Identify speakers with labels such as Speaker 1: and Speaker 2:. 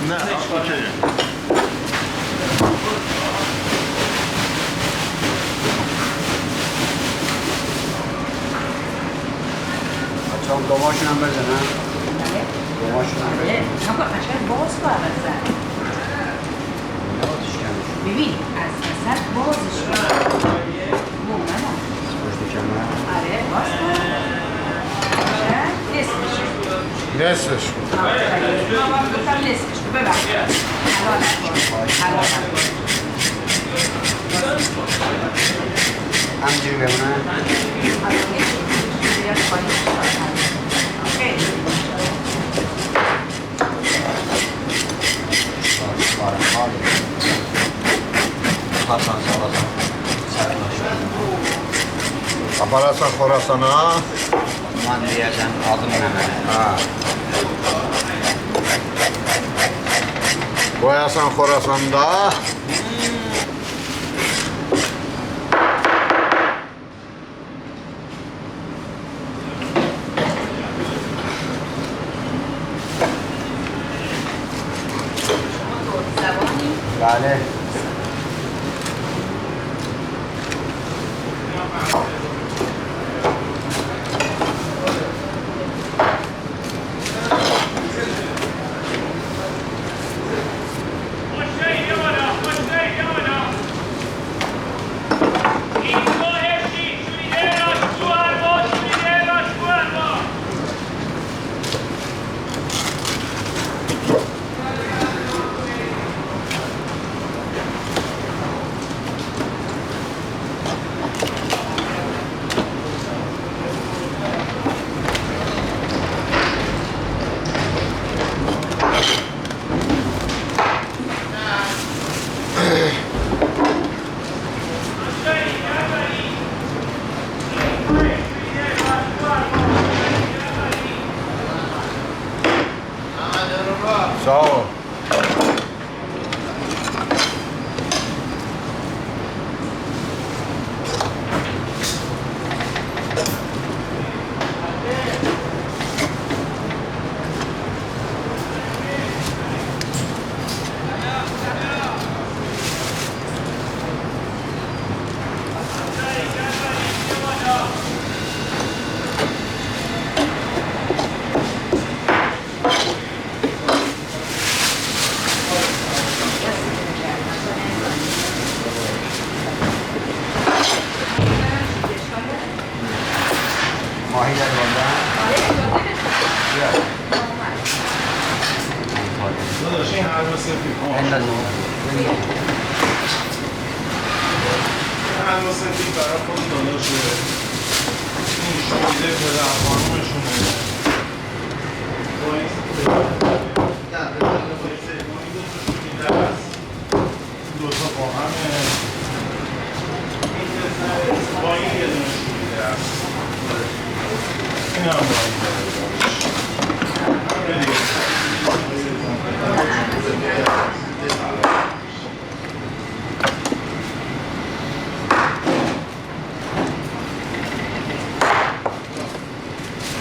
Speaker 1: نه اوکی.
Speaker 2: بچه‌ها دوماشون هم بزنن. دوماشون هم بزنن.
Speaker 3: نه با قشنگ باز باید زن.
Speaker 2: آتیش کمش.
Speaker 3: ببین از وسط بازش کن. مومنم.
Speaker 2: پشت کمر.
Speaker 3: آره باز کن. قشنگ نصفش کن.
Speaker 1: نصفش کن.
Speaker 3: گفتم نصفش کن. ببخش. حلال نکن. حلال نکن.
Speaker 2: همینجوری بمونه.
Speaker 3: بیاد پایین. اوکی.
Speaker 1: Aparasın Khorasan'a.
Speaker 2: Aman diyeceğim, adım hemen.
Speaker 1: Ha. Koyasan Khorasan'da.
Speaker 2: بله.
Speaker 1: Sağ ol.
Speaker 2: ماهی در بردن؟ بیا.
Speaker 1: داداش این حلوا سفید.
Speaker 2: بندازم.
Speaker 1: حلوا سفید برای خود داداشه. این شویده پدر خانومشونه.